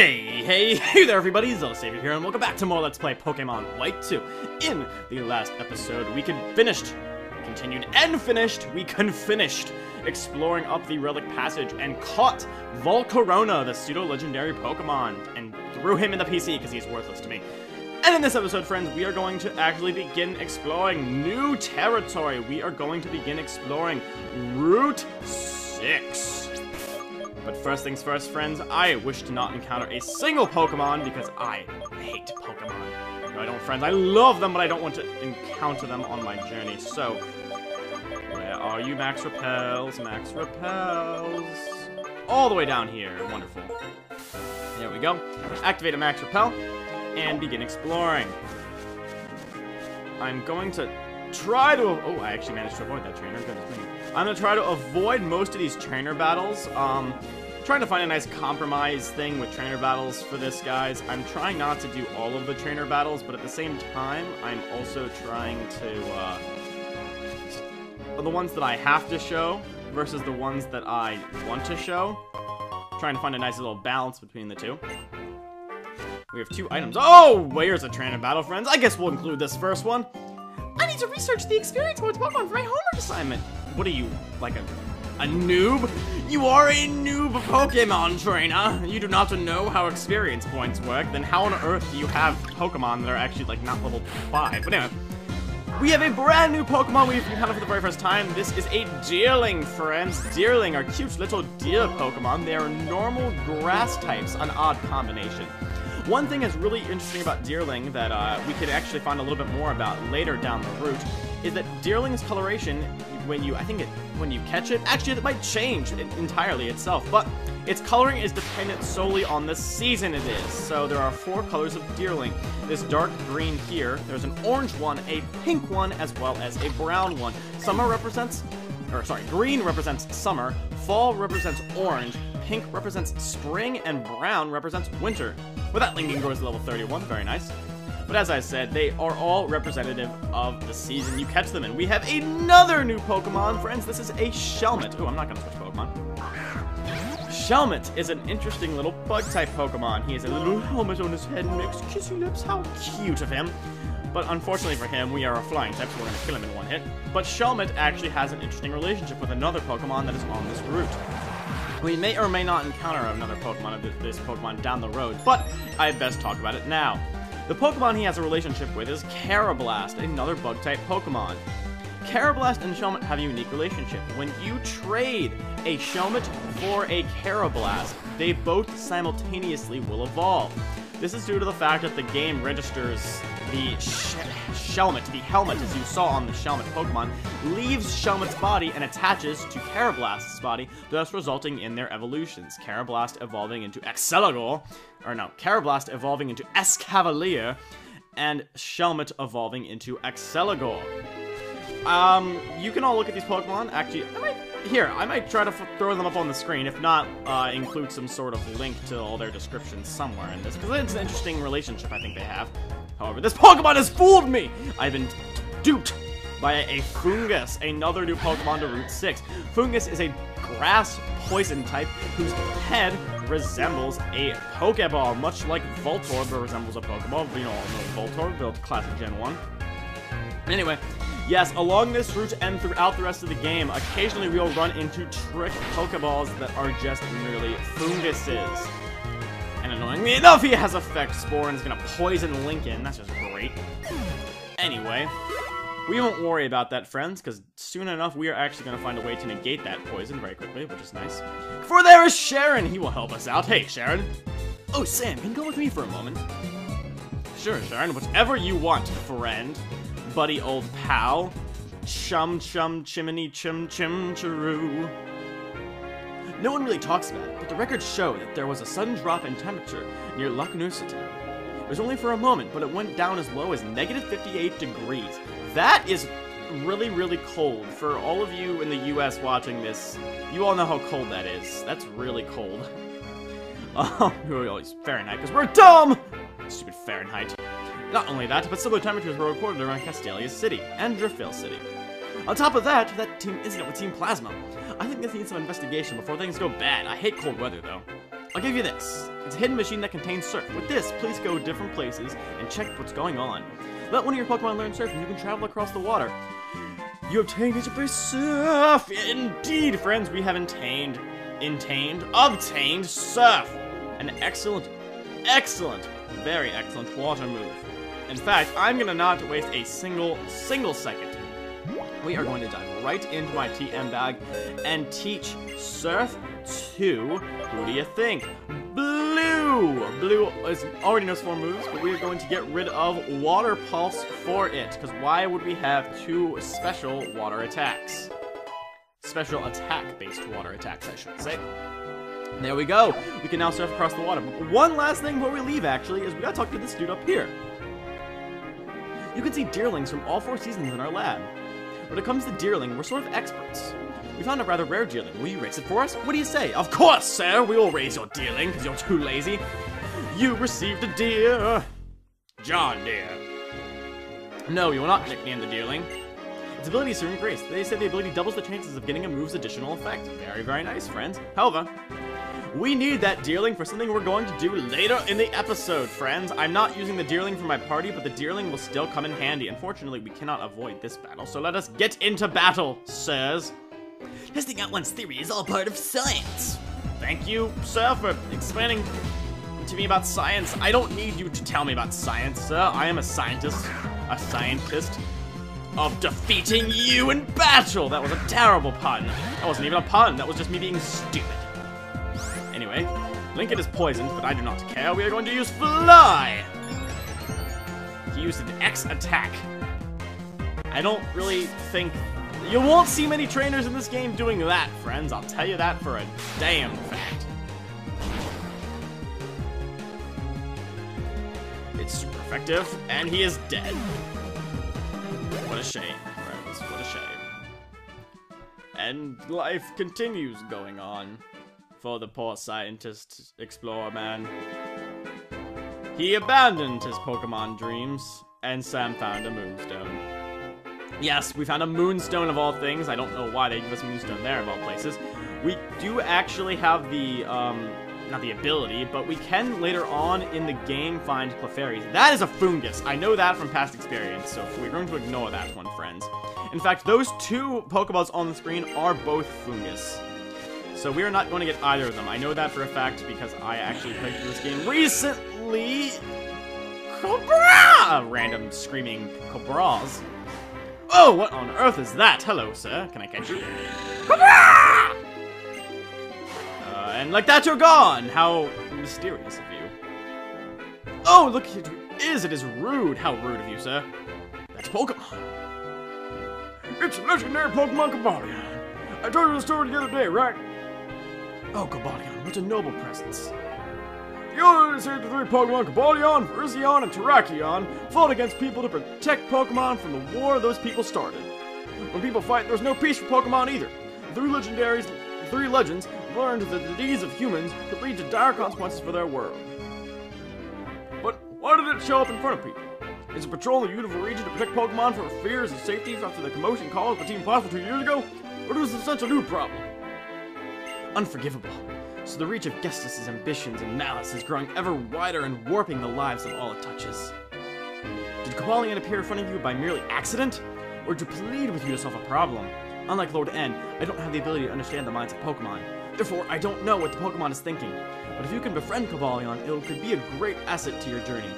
Hey there everybody, Savior here, and welcome back to more Let's Play Pokemon White 2. In the last episode, we finished exploring up the Relic Passage and caught Volcarona, the pseudo-legendary Pokemon, and threw him in the PC because he's worthless to me. And in this episode, friends, we are going to actually begin exploring new territory. We are going to begin exploring Route 6. But first things first, friends, I wish to not encounter a single Pokemon because I hate Pokemon. No, I don't, friends. I love them, but I don't want to encounter them on my journey. So, where are you, Max Repels? Max Repels. All the way down here. Wonderful. There we go. Activate a Max Repel and begin exploring. I'm going to try to... Oh, I actually managed to avoid that trainer. Goodness me. I'm going to try to avoid most of these trainer battles. Trying to find a nice compromise thing with trainer battles for this, guys. I'm trying not to do all of the trainer battles, but at the same time, I'm also trying to, the ones that I have to show versus the ones that I want to show. Trying to find a nice little balance between the two. We have 2 items. Oh, where's a trainer battle, friends? I guess we'll include this first one. I need to research the experience points Pokemon for my homework assignment. What are you, like a noob? You are a noob Pokemon trainer. You do not know how experience points work. Then how on earth do you have Pokemon that are actually, like, not level 5? But anyway, we have a brand new Pokemon we've encountered for the very first time. This is a Deerling, friends. Deerling are cute little deer Pokemon. They are normal grass types, an odd combination. One thing that's really interesting about Deerling that we could actually find a little bit more about later down the route is that Deerling's coloration, when you catch it, actually it might change entirely itself, but its coloring is dependent solely on the season it is. So there are 4 colors of Deerling. This dark green here, there's an orange one, a pink one, as well as a brown one. Green represents summer, fall represents orange, pink represents spring, and brown represents winter. With that, Lincoln grows to level 31, very nice. But as I said, they are all representative of the season you catch them in. We have another new Pokemon, friends. This is a Shelmet. Oh, I'm not going to switch Pokemon. Shelmet is an interesting little bug-type Pokemon. He has a little helmet on his head and makes kissy lips. How cute of him. But unfortunately for him, we are a flying type, so we're going to kill him in one hit. But Shelmet actually has an interesting relationship with another Pokemon that is on this route. We may or may not encounter another Pokemon of this Pokemon down the road, but I'd best talk about it now. The Pokemon he has a relationship with is Carablast, another bug-type Pokemon. Carablast and Shelmet have a unique relationship. When you trade a Shelmet for a Carablast, they both simultaneously will evolve. This is due to the fact that the game registers the Shelmet, the helmet as you saw on the Shelmet Pokemon, leaves Shelmet's body and attaches to Carablast's body, thus resulting in their evolutions. Carablast evolving into Carablast evolving into Escavalier, and Shelmet evolving into Exceligor. You can all look at these Pokemon. Actually, I might try to throw them up on the screen. If not, include some sort of link to all their descriptions somewhere in this, because it's an interesting relationship I think they have. However, this Pokemon has fooled me! I've been duped by a Fungus, another new Pokemon to Route 6. Fungus is a grass poison type whose head resembles a Pokeball, much like Voltorb resembles a Pokeball. You know, Voltorb built classic Gen 1. Anyway, yes, along this route and throughout the rest of the game, occasionally we'll run into trick Pokeballs that are just merely Funguses. And annoyingly enough, he has Effect Spore and is going to poison Lincoln. That's just great. Anyway, we won't worry about that, friends, because soon enough we are actually going to find a way to negate that poison very quickly, which is nice. For there is Sharon! He will help us out. Hey, Sharon. Oh, Sam, can you go with me for a moment? Sure, Sharon. Whatever you want, friend. Buddy old pal. Chum chum chimney chim chim chiroo. No one really talks about it, but the records show that there was a sudden drop in temperature near Lacunosity. It was only for a moment, but it went down as low as negative 58 degrees. That is really, really cold. For all of you in the US watching this, you all know how cold that is. That's really cold. We're always Fahrenheit, because we're dumb! Stupid Fahrenheit. Not only that, but similar temperatures were recorded around Castelia City and Driftveil City. On top of that, Team Plasma. I think this needs some investigation before things go bad. I hate cold weather, though. I'll give you this. It's a hidden machine that contains surf. With this, please go different places and check what's going on. Let one of your Pokemon learn surf and you can travel across the water. You obtained Legendary Surf! Indeed, friends, we have obtained Surf! An excellent, very excellent water move. In fact, I'm gonna not waste a single second. We are going to dive right into my TM bag and teach Surf to, who do you think? Blue! Blue already knows 4 moves, but we are going to get rid of Water Pulse for it, because why would we have 2 special water attacks? Special attack-based water attacks, I should say. There we go! We can now surf across the water. But one last thing before we leave, actually, is we gotta talk to this dude up here. You can see deerlings from all 4 seasons in our lab. When it comes to deerling, we're sort of experts. We found a rather rare deerling. Will you raise it for us? What do you say? Of course, sir! We will raise your deerling, because you're too lazy. You received a deer. John Deere. No, you will not nickname the deerling. Its ability is Serene Grace. They say the ability doubles the chances of getting a move's additional effect. Very, very nice, friends. However, we need that deerling for something we're going to do later in the episode, friends. I'm not using the deerling for my party, but the deerling will still come in handy. Unfortunately, we cannot avoid this battle, so let us get into battle, sirs. Testing out one's theory is all part of science. Thank you, sir, for explaining to me about science. I don't need you to tell me about science, sir. I am a scientist of defeating you in battle. That was a terrible pun. That wasn't even a pun. That was just me being stupid. Anyway, Lincoln is poisoned, but I do not care. We are going to use Fly. He used an X attack. I don't really think... You won't see many trainers in this game doing that, friends. I'll tell you that for a damn fact. It's super effective, and he is dead. What a shame, friends. What a shame. And life continues going on for the poor scientist explorer man. He abandoned his Pokemon dreams, and Sam found a Moonstone. Yes, we found a Moonstone of all things. I don't know why they give us Moonstone there of all places. We do actually have the, not the ability, but we can later on in the game find Clefairies. That is a Fungus. I know that from past experience, so we're going to ignore that one, friends. In fact, those 2 Pokeballs on the screen are both Fungus. So we are not going to get either of them. I know that for a fact because I actually played through this game recently. Cobra! Random screaming Cobras. Oh, what on earth is that? Hello, sir. Can I catch you? Cobra! And like that, you're gone. How mysterious of you. Oh, look who it is. It is rude. How rude of you, sir. That's Pokemon. It's legendary Pokemon Cobalion. I told you the story the other day, right? Oh, Cobalion, what a noble presence. The others here, the 3 Pokemon, Cobalion, Virizion, and Terrakion, fought against people to protect Pokemon from the war those people started. When people fight, there's no peace for Pokemon either. The 3 legends learned that the deeds of humans could lead to dire consequences for their world. But why did it show up in front of people? Is it patrolling the uniform region to protect Pokemon from fears and safety after the commotion caused by Team Plasma 2 years ago? Or was it essential new problem? Unforgivable. So the reach of Gestus' ambitions and malice is growing ever wider and warping the lives of all it touches. Did Cobalion appear in front of you by merely accident? Or to plead with you to solve a problem? Unlike Lord N, I don't have the ability to understand the minds of Pokemon. Therefore, I don't know what the Pokemon is thinking. But if you can befriend Cobalion, it could be a great asset to your journey.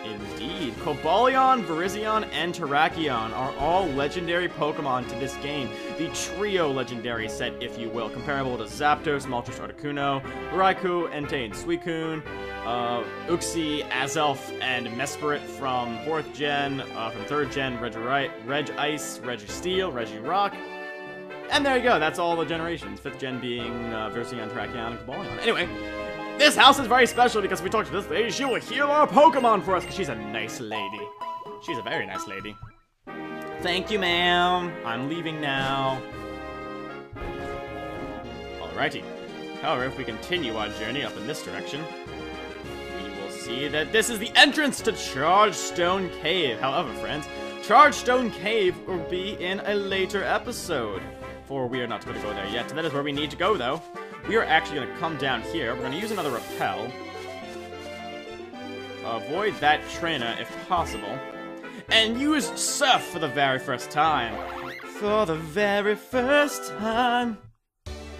Indeed. Cobalion, Virizion, and Terrakion are all legendary Pokemon to this game. The trio legendary set, if you will, comparable to Zapdos, Moltres, Articuno, Raikou, Entei, and Suicune, Uxie, Azelf, and Mesprit from 4th gen, from 3rd gen, Regice, Registeel, Regirock. And there you go, that's all the generations. 5th gen being Virizion, Terrakion, and Cobalion. Anyway, this house is very special because we talked to this lady. She will heal our Pokemon for us because she's a nice lady. She's a very nice lady. Thank you, ma'am. I'm leaving now. Alrighty. However, if we continue our journey up in this direction, we will see that this is the entrance to Chargestone Cave. However, friends, Chargestone Cave will be in a later episode, for we are not going to go there yet. That is where we need to go, though. we are actually going to come down here. We're going to use another Repel. Avoid that trainer if possible. And use Surf for the very first time. For the very first time.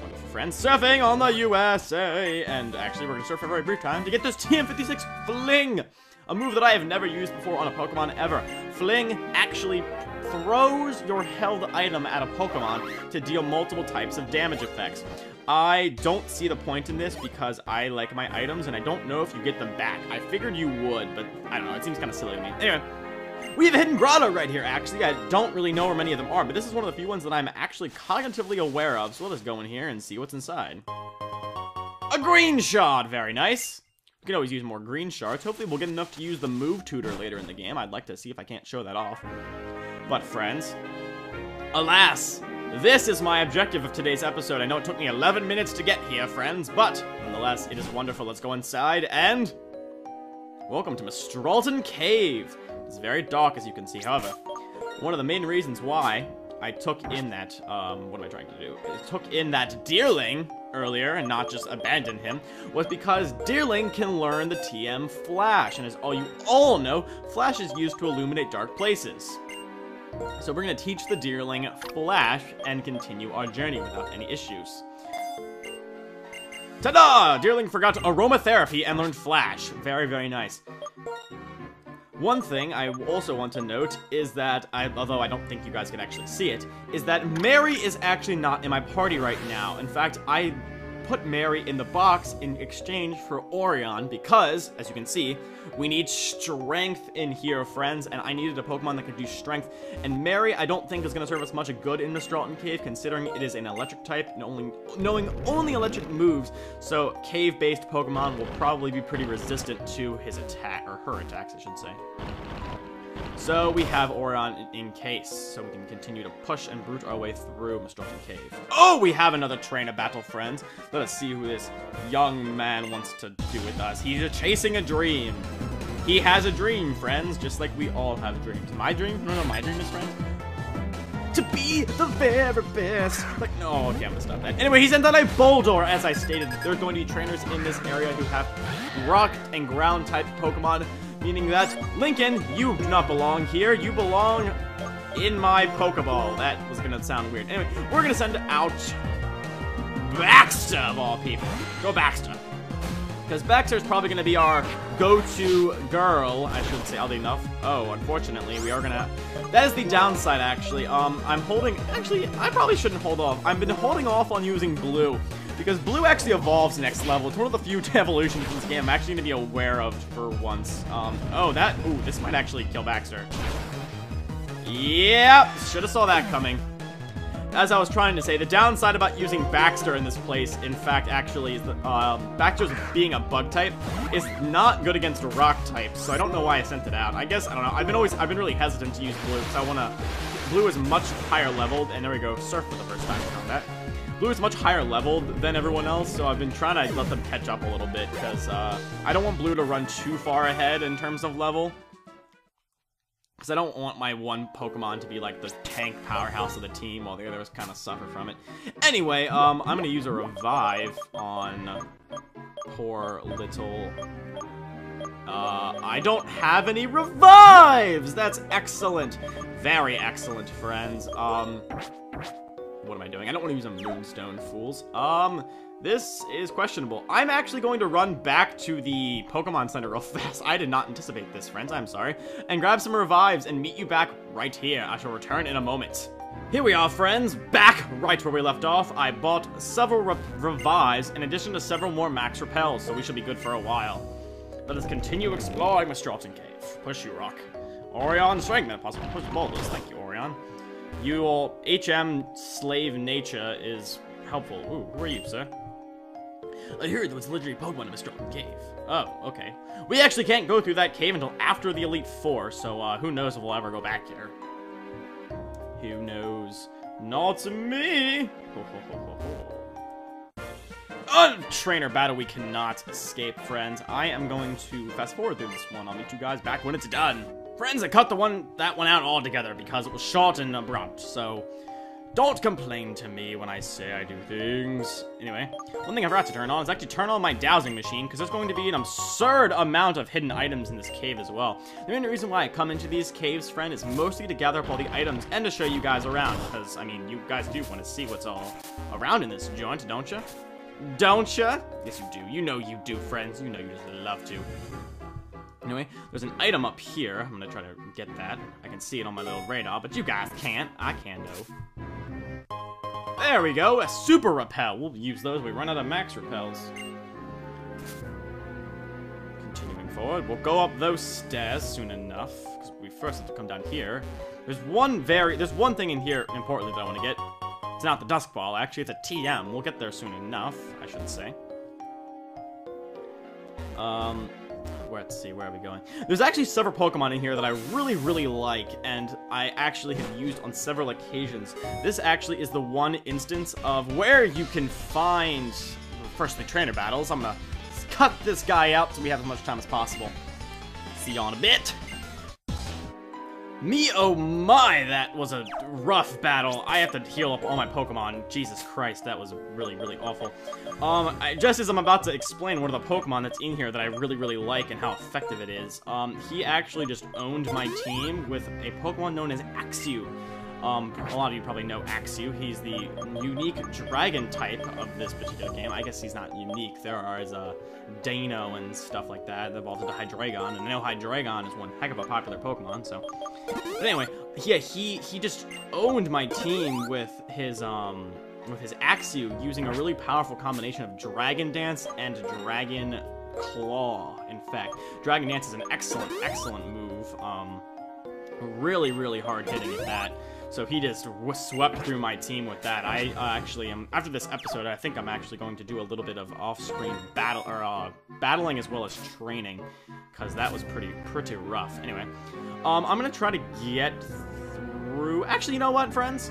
Wonderful friends, surfing on the USA. And actually, we're going to surf for a very brief time to get this TM56 Fling. A move that I have never used before on a Pokemon ever. Fling actually throws your held item at a Pokemon to deal multiple types of damage effects. I don't see the point in this because I like my items and I don't know if you get them back. I figured you would, but I don't know, it seems kind of silly to me. Anyway, we have a hidden grotto right here, actually. I don't really know where many of them are, but this is one of the few ones that I'm actually cognitively aware of, so let us go in here and see what's inside. A green shard, very nice. We can always use more green shards. Hopefully we'll get enough to use the move tutor later in the game. I'd like to see if I can't show that off. But friends, alas, this is my objective of today's episode. I know it took me 11 minutes to get here, friends, but nonetheless, it is wonderful. Let's go inside and welcome to Mistralton Cave. It's very dark, as you can see. However, one of the main reasons why I took in that, what am I trying to do? I took in that Deerling earlier and not just abandon him was because Deerling can learn the TM Flash, and as you all know, Flash is used to illuminate dark places. So we're going to teach the Deerling Flash and continue our journey without any issues. Ta-da! Deerling forgot aromatherapy and learned Flash. Very, very nice. One thing I also want to note is that, although I don't think you guys can actually see it, is that Mary is actually not in my party right now. In fact, I put Mary in the box in exchange for Orion because, as you can see, we need strength in here, friends, and I needed a Pokemon that could do strength. And Mary, I don't think is going to serve us much good in Mistralton Cave, considering it is an electric type and knowing only electric moves. So cave-based Pokemon will probably be pretty resistant to his attack, or her attacks, I should say. So we have Orion in case, so we can continue to push and brute our way through Mistralton Cave. Oh, we have another trainer battle, friends. Let us see who this young man wants to do with us. He's chasing a dream. He has a dream, friends, just like we all have dreams. My dream? No, my dream is, friends, to be the very best. Like, no, okay, I'm gonna stop that. Anyway, he's Anti-Boldor, as I stated. There's going to be trainers in this area who have rock and ground type Pokemon, meaning that, Lincoln, you do not belong here. You belong in my Pokeball. That was gonna sound weird. Anyway, we're gonna send out Baxter, of all people. Go Baxter. Because Baxter's probably gonna be our go-to girl, I shouldn't say, oddly enough. Oh, unfortunately, we are gonna... That is the downside, actually. I'm holding... Actually, I probably shouldn't hold off. I've been holding off on using Blue, because Blue actually evolves next level. It's one of the few evolutions in this game I'm actually gonna be aware of for once. Ooh, this might actually kill Baxter. Yep, should have saw that coming. As I was trying to say, the downside about using Baxter in this place, in fact, actually, is that Baxter's being a bug type is not good against rock types, so I don't know why I sent it out. I guess, I don't know, I've been really hesitant to use Blue, because I wanna... Blue is much higher leveled, and there we go, Surf for the first time in combat. Blue is much higher leveled than everyone else, so I've been trying to let them catch up a little bit, because I don't want Blue to run too far ahead in terms of level. Because I don't want my one Pokemon to be like the tank powerhouse of the team while the others kind of suffer from it. Anyway, I'm going to use a Revive on poor little... I don't have any Revives! That's excellent. Very excellent, friends. What am I doing? I don't want to use a Moonstone, fools. This is questionable. I'm actually going to run back to the Pokemon Center real fast. I did not anticipate this, friends. I'm sorry. And grab some Revives and meet you back right here. I shall return in a moment. Here we are, friends. Back right where we left off. I bought several Revives in addition to several more Max Repels, so we should be good for a while. Let us continue exploring Mistralton Cave. Push you, Rock. Orion, Strength, possibly push Boulders. Thank you, Orion. Your HM slave nature is helpful. Ooh, who are you, sir? I heard there was a legendary Pokemon in Mistralton Cave. Oh, okay. We actually can't go through that cave until after the Elite Four, so who knows if we'll ever go back here. Who knows? Not me! Ho, ho, ho, ho, ho. Trainer battle we cannot escape, friends. I am going to fast forward through this one. I'll meet you guys back when it's done. Friends, I cut that one out altogether because it was short and abrupt, so Don't complain to me when I say I do things. Anyway, one thing I forgot to turn on is actually turn on my dowsing machine, because there's going to be an absurd amount of hidden items in this cave as well. The main reason why I come into these caves, friend, is mostly to gather up all the items and to show you guys around, because, I mean, you guys do want to see what's all around in this joint, don't you? Don't you? Yes, you do. You know you do, friends. You know you just love to. Anyway, there's an item up here. I'm gonna try to get that. I can see it on my little radar, but you guys can't. I can, though. There we go, a super repel. We'll use those. We run out of max repels. Continuing forward, we'll go up those stairs soon enough, because we first have to come down here. There's one thing in here importantly that I want to get. It's not the dusk ball, actually. It's a TM. We'll get there soon enough, I should say. Let's see, where are we going? There's actually several Pokemon in here that I really, really like, and I actually have used on several occasions. This actually is the one instance of where you can find, firstly, trainer battles. I'm gonna cut this guy out so we have as much time as possible. See you in a bit. Me, oh my, that was a rough battle. I have to heal up all my Pokemon. Jesus Christ, that was really, really awful. Just as I'm about to explain one of the Pokemon that's in here that I really, really like and how effective it is, he actually just owned my team with a Pokemon known as Axew. A lot of you probably know Axew. He's the unique dragon type of this particular game. I guess he's not unique. There are Dano and stuff like that evolved into Hydreigon, and I know Hydreigon is one heck of a popular Pokemon, so... But anyway, yeah, he just owned my team with his Axew using a really powerful combination of Dragon Dance and Dragon Claw. In fact, Dragon Dance is an excellent, excellent move. Really, really hard hitting at that. So he just swept through my team with that. I actually am, after this episode, I think I'm actually going to do a little bit of off-screen battling as well as training, because that was pretty rough. Anyway, I'm gonna try to get through. Actually, you know what, friends?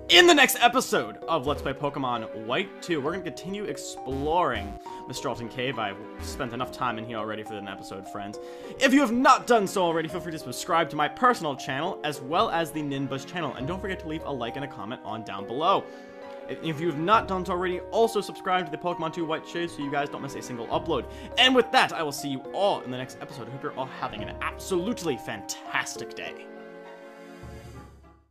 In the next episode of Let's Play Pokemon White 2, we're going to continue exploring Mistralton Cave. I've spent enough time in here already for an episode, friends. If you have not done so already, feel free to subscribe to my personal channel, as well as the NinBuzz channel, and don't forget to leave a like and a comment on down below. If you have not done so already, also subscribe to the Pokemon 2 White Shade so you guys don't miss a single upload. And with that, I will see you all in the next episode. I hope you're all having an absolutely fantastic day.